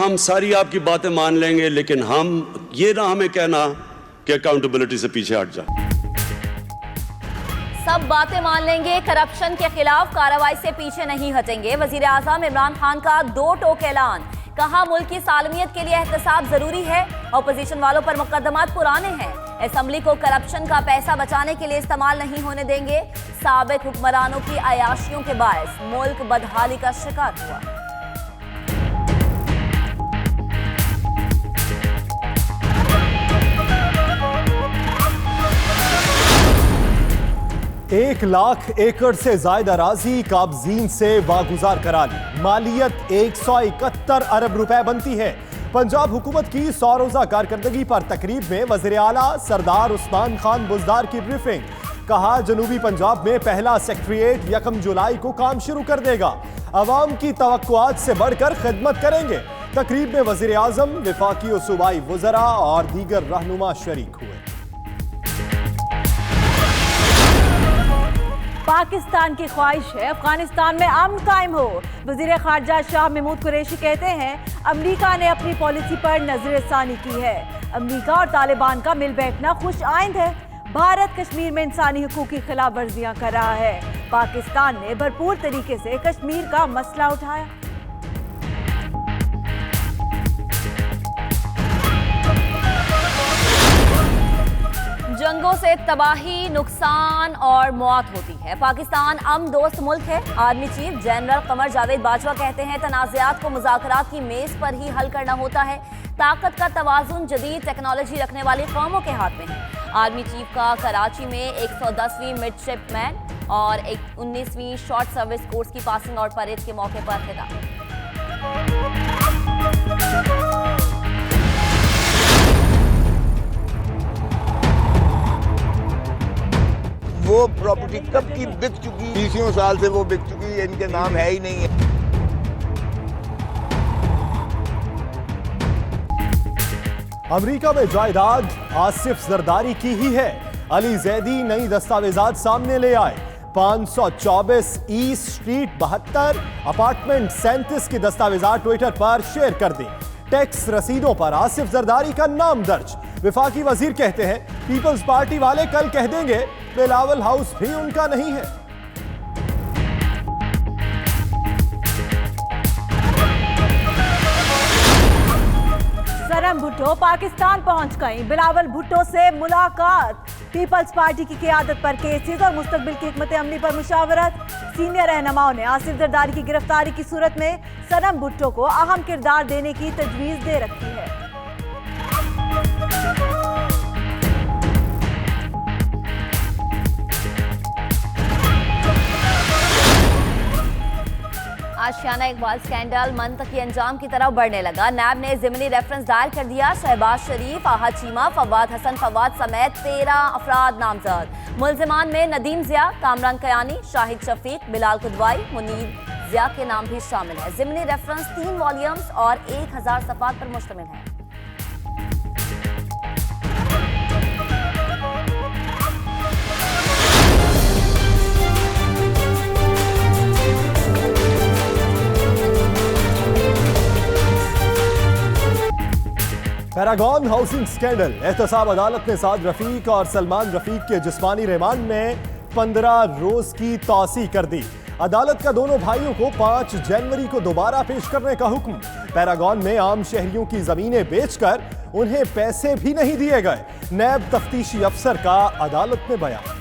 हम सारी आपकी बातें मान लेंगे, लेकिन हम ये ना हमें कहना कि अकाउंटेबिलिटी से पीछे हट जा। सब बातें मान लेंगे, करप्शन के खिलाफ कार्रवाई से पीछे नहीं हटेंगे। वजीर आजम इमरान खान का दो टोक ऐलान, कहा मुल्क की सालमियत के लिए एहतसाब जरूरी है। ऑपोजिशन वालों पर मुकदमात पुराने हैं, असेंबली को करप्शन का पैसा बचाने के लिए इस्तेमाल नहीं होने देंगे। साबिक हुक्मरानों की अयाशियों के बायस मुल्क बदहाली का शिकार हुआ। एक लाख एकड़ से ज्यादा अराजी काबजीन से वागुजार करा ली, मालियत 171 अरब रुपए बनती है। पंजाब हुकूमत की 100 रोजा कारकर्दगी पर तकरीब में वज़ीर आला सरदार उस्मान खान बुज़दार की ब्रीफिंग, कहा जनूबी पंजाब में पहला सेक्रेटेरिएट 1 जुलाई को काम शुरू कर देगा, अवाम की तवक्कुआत से बढ़कर खिदमत करेंगे। तकरीब में वज़ीर आज़म, वफाकी और सूबाई वज़रा और दीगर रहनुमा शरीक हुए। पाकिस्तान की ख्वाहिश है अफगानिस्तान में अमन कायम हो। वजीर खारजा शाह महमूद कुरैशी कहते हैं अमेरिका ने अपनी पॉलिसी पर नजरसानी की है। अमेरिका और तालिबान का मिल बैठना खुश आइंद है। भारत कश्मीर में इंसानी हुकूक की खिलाफ वर्जियां कर रहा है। पाकिस्तान ने भरपूर तरीके से कश्मीर का मसला उठाया। जंगों से तबाही, नुकसान और मौत होती है। पाकिस्तान अमन दोस्त मुल्क है। Army chief general Qamar Javed Bajwa कहते हैं तनाज़ात को मुज़ाकरात की मेज पर ही हल करना होता है। ताकत का तवाज़ुन जदीद टेक्नोलॉजी रखने वाली कौमों के हाथ में है। आर्मी चीफ का कराची में 110वीं मिडशिपमैन और 19वीं शॉर्ट सर्विस कोर्स की पासिंग आउट परेड के मौके पर खिताब। वो प्रॉपर्टी कब की बिक चुकी, 20 साल से वो बिक चुकी है, इनके नाम है ही नहीं है। अमेरिका में जायदाद आसिफ जरदारी की ही है। अली जैदी नई दस्तावेजात सामने ले आए। 524 ईस्ट स्ट्रीट 72 अपार्टमेंट 37 की दस्तावेजात ट्विटर पर शेयर कर दी। टैक्स रसीदों पर आसिफ जरदारी का नाम दर्ज। विफाकी वजीर कहते हैं पीपल्स पार्टी वाले कल कह देंगे बिलावल हाउस भी उनका नहीं है। सरम भुट्टो पाकिस्तान पहुंच गई। बिलावल भुट्टो से मुलाकात। पीपल्स पार्टी की क़यादत पर केसेस और मुस्तकबिल की हिकमत अमली पर मुशावरत। सीनियर रहनुमाओं ने आसिफ जरदारी की गिरफ्तारी की सूरत में सरम भुट्टो को अहम किरदार देने की तजवीज़ दे रखी है। आशियाना इकबाल स्कैंडल मंतकी अंजाम की तरफ बढ़ने लगा। नैब ने ज़िमनी रेफरेंस दायर कर दिया। शहबाज शरीफ, आहा चीमा, फवाद हसन फवाद समेत 13 अफराद नामजद। मुल्जिमान में नदीम जिया, कामरान कयानी, शाहिद शफीक, बिलाल कुदवाई, मुनीर जिया के नाम भी शामिल है। ज़िमनी रेफरेंस 3 वॉल्यूम्स और 1000 सफ़ात पर मुश्तमिल है। पैरागॉन हाउसिंग स्कैंडल, एहतसाब अदालत ने साद रफीक और सलमान रफीक के जिस्मानी रिमांड में 15 रोज की तौसी कर दी। अदालत का दोनों भाइयों को 5 जनवरी को दोबारा पेश करने का हुक्म। पैरागॉन में आम शहरियों की जमीनें बेचकर उन्हें पैसे भी नहीं दिए गए। नैब तफ्तीशी अफसर का अदालत में बयान।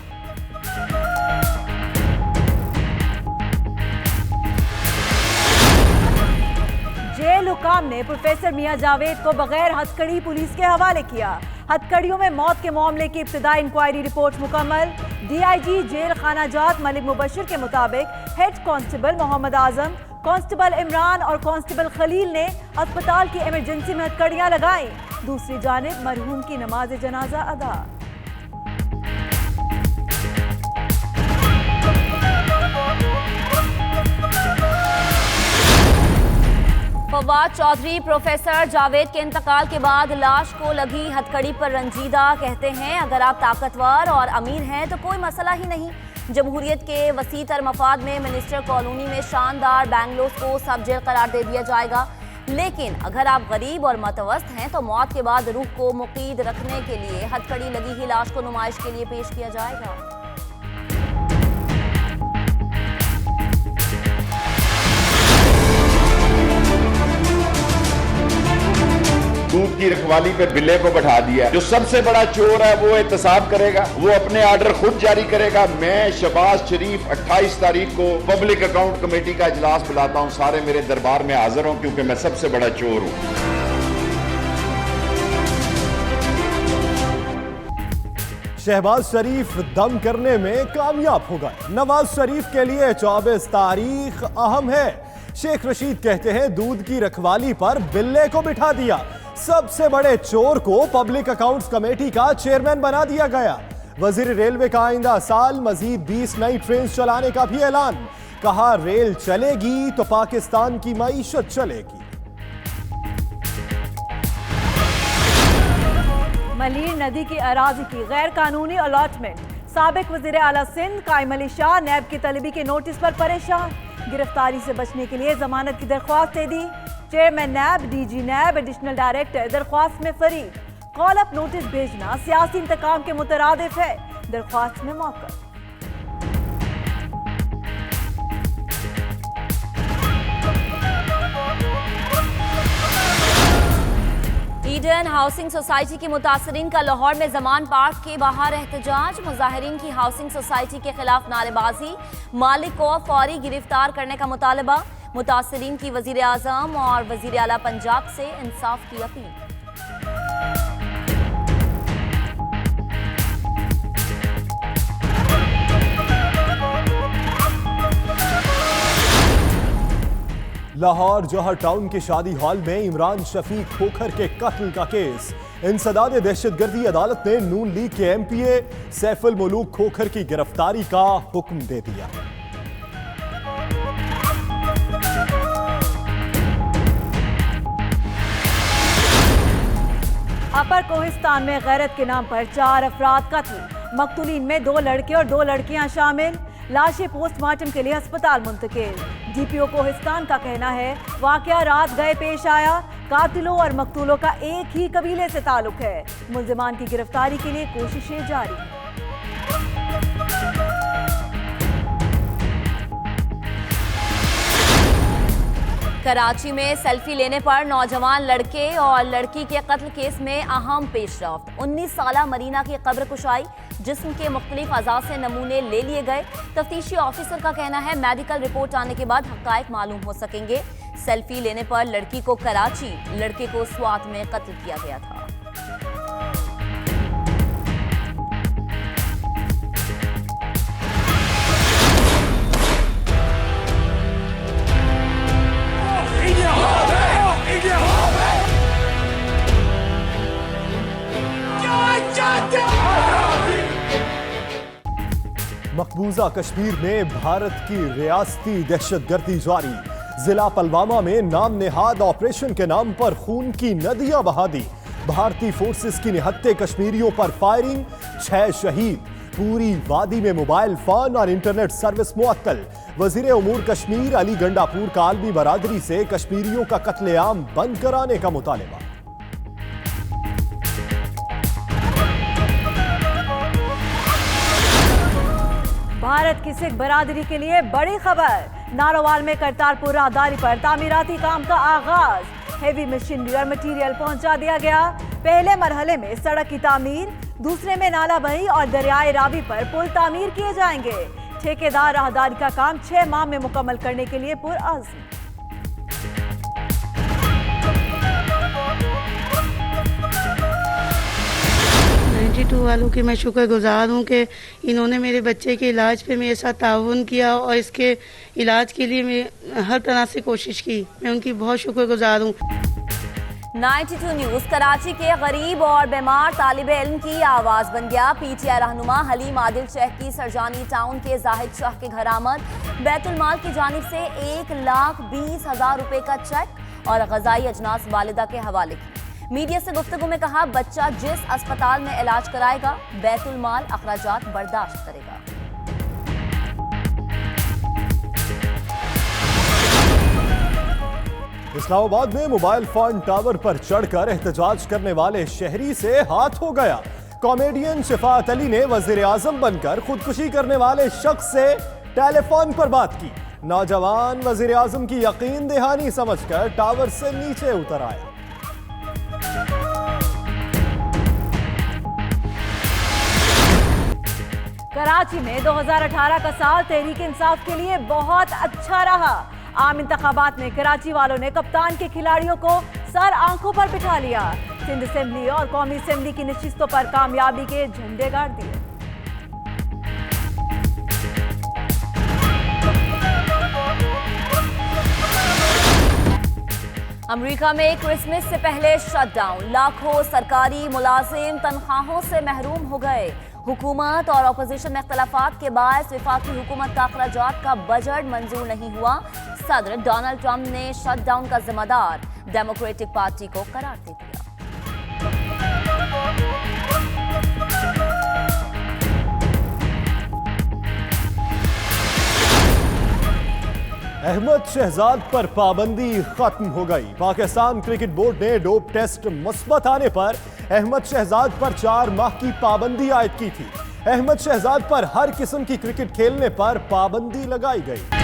जेल हुकाम ने प्रोफेसर मियां जावेद को बगैर हथकड़ी पुलिस के हवाले किया। हथकड़ियों में मौत के मामले की इब्तिदाई इंक्वायरी रिपोर्ट मुकम्मल। डीआईजी जेल खाना जात मलिक मुबशिर के मुताबिक head constable Mohammad Azam, constable Imran और कांस्टेबल खलील ने अस्पताल की इमरजेंसी में हथकड़ियां लगाई। दूसरी जानिब मरहूम की नमाज जनाजा अदा। फवाद चौधरी प्रोफेसर जावेद के इंतकाल के बाद लाश को लगी हथकड़ी पर रंजीदा। कहते हैं अगर आप ताकतवर और अमीर हैं तो कोई मसला ही नहीं। जमहूरियत के वसी तर मफाद में मिनिस्टर कॉलोनी में शानदार बैंगलोस को सब जेल करार दे दिया जाएगा। लेकिन अगर आप गरीब और मतवस्त हैं तो मौत के बाद रूह को मुकीद रखने के लिए हथकड़ी लगी ही लाश को नुमाइश के लिए पेश किया जाएगा। दूध की रखवाली पे बिल्ले को बैठा दिया। जो सबसे बड़ा चोर है वो एहतसाब करेगा, वो अपने ऑर्डर खुद जारी करेगा। मैं शहबाज शरीफ 28 तारीख को पब्लिक अकाउंट कमेटी का इजलास बुलाता हूं, सारे मेरे दरबार में हाजिर हों क्योंकि मैं सबसे बड़ा चोर हूं। शहबाज शरीफ दम करने में कामयाब हो गए। नवाज शरीफ के लिए 24 तारीख अहम है। शेख रशीद कहते हैं दूध की रखवाली पर बिल्ले को बिठा दिया। सबसे बड़े चोर को पब्लिक अकाउंट्स कमेटी का चेयरमैन बना दिया गया। वजीर रेलवे का आइंदा साल मजीद 20 नई ट्रेन चलाने का भी ऐलान। कहा रेल चलेगी तो पाकिस्तान की मईशत चलेगी। मलीर नदी की अराजी की गैर कानूनी अलॉटमेंट। साबिक वजीर आला सिंध कायम अली शाह नैब की तलबी के नोटिस पर परेशान। गिरफ्तारी से बचने के लिए जमानत की दरख्वास्त दे दी। चेयरमैन नैब, डीजी नैब, एडिशनल डायरेक्टर दरख्वास्त में फरीक। कॉल अप नोटिस भेजना सियासी इंतकाम के मुतरादिफ है। दरख्वास्त में मौका। ईडन हाउसिंग सोसाइटी के मुतासरीन का लाहौर में जमान पार्क के बाहर एहतजाज। मुजाहिरीन की हाउसिंग सोसाइटी के खिलाफ नारेबाजी। मालिक को फौरी गिरफ्तार करने का मुतालबा। मुतासरीन की वजीर आजम और वजीर आला पंजाब से इंसाफ की अपील। लाहौर जौहर टाउन के शादी हॉल में इमरान शफीक खोखर के कत्ल का केस। इंसदाद दहशतगर्दी अदालत ने नून लीग के एमपीए सैफुल मुलूक खोखर की गिरफ्तारी का हुक्म दे दिया। अपर कोहिस्तान में गैरत के नाम पर 4 अफराद कत्ल। मकतूलीन में 2 लड़के और 2 लड़कियां शामिल। लाशें पोस्टमार्टम के लिए अस्पताल मुंतकिल। डीपीओ कोहिस्तान का कहना है वाकया रात गए पेश आया। कातिलों और मकतूलों का एक ही कबीले से ताल्लुक है। मुल्जिमान की गिरफ्तारी के लिए कोशिशें जारी हैं। कराची में सेल्फी लेने पर नौजवान लड़के और लड़की के कत्ल केस में अहम पेशरफ्त। 19 साला मरीना की कब्र कुशाई। जिस्म के मुख्तलिफ अज़ा से नमूने ले लिए गए। तफ्तीशी ऑफिसर का कहना है मेडिकल रिपोर्ट आने के बाद हक़ाइक़ मालूम हो सकेंगे। सेल्फी लेने पर लड़की को कराची, लड़के को स्वात में कत्ल किया गया था। मकबूजा कश्मीर में भारत की रियासती दहशतगर्दी जारी। जिला पुलवामा में नाम नेहाद ऑपरेशन के नाम पर खून की नदियां बहा दी। भारतीय फोर्सेस की निहत्ते कश्मीरियों पर फायरिंग, 6 शहीद। पूरी वादी में मोबाइल फोन और इंटरनेट सर्विस मुअत्तल। वजीर उमूर कश्मीर अली गंडापुर का आलमी बरादरी से कश्मीरियों का कत्लेआम बंद कराने का मुतालबा। भारत की सिख बरादरी के लिए बड़ी खबर। नारोवाल में करतारपुर राहदारी पर तामीराती काम का आगाज। हेवी मशीनरी और मटीरियल पहुंचा दिया गया। पहले मरहले में सड़क की तामीर, दूसरे में नाला बही और दरियाए रावी पर पुल तामीर किए जाएंगे। ठेकेदार राहदारी का काम 6 माह में मुकम्मल करने के लिए पुरअज़्म। वालों की मैं शुक्रगुजार हूँ कि इन्होंने मेरे बच्चे के इलाज पे मेरे साथ ताउन किया और इसके इलाज के लिए मैं हर तरह से कोशिश की। मैं उनकी बहुत शुक्रगुजार हूँ। 92 न्यूज़ कराची के गरीब और बीमार तालिब इल्म की आवाज़ बन गया। पीटीआई रहनुमा हलीम आदिल शेख की सरजानी टाउन के जाहिद शाह के घर आमद। बैतुल माल की जानिब से 1,20,000 रुपए का चेक और ग़ज़ाई अजनास वालिदा के हवाले की। मीडिया से गुफ्तगू में कहा बच्चा जिस अस्पताल में इलाज कराएगा बैतुल माल अखराजात बर्दाश्त करेगा। इस्लामाबाद में मोबाइल फोन टावर पर चढ़कर एहतजाज करने वाले शहरी से हाथ हो गया। कॉमेडियन शफाअत अली ने वजीर आजम बनकर खुदकुशी करने वाले शख्स से टेलीफोन पर बात की। नौजवान वजीर आजम की यकीन दहानी समझकर टावर से नीचे उतर आया। कराची में 2018 का साल तहरीक इंसाफ के लिए बहुत अच्छा रहा। आम इंतखाबात में कराची वालों ने कप्तान के खिलाड़ियों को सर आंखों पर बिठा लिया। सिंध असेंबली और कौमी असेंबली की नशिस्तों पर कामयाबी के झंडे गाड़ दिए। अमेरिका में क्रिसमस से पहले शटडाउन, लाखों सरकारी मुलाजिम तनख्वाहों से महरूम हो गए। हुकूमत और अपोजिशन में इख्तलाफात के बाद वफाकी हुकूमत का अखराजात का बजट मंजूर नहीं हुआ। सदर डोनाल्ड ट्रंप ने शटडाउन का जिम्मेदार डेमोक्रेटिक पार्टी को करार दे दिया। अहमद शहजाद पर पाबंदी खत्म हो गई। पाकिस्तान क्रिकेट बोर्ड ने डोप टेस्ट मुस्बत आने पर अहमद शहजाद पर 4 माह की पाबंदी आयद की थी। अहमद शहजाद पर हर किस्म की क्रिकेट खेलने पर पाबंदी लगाई गई।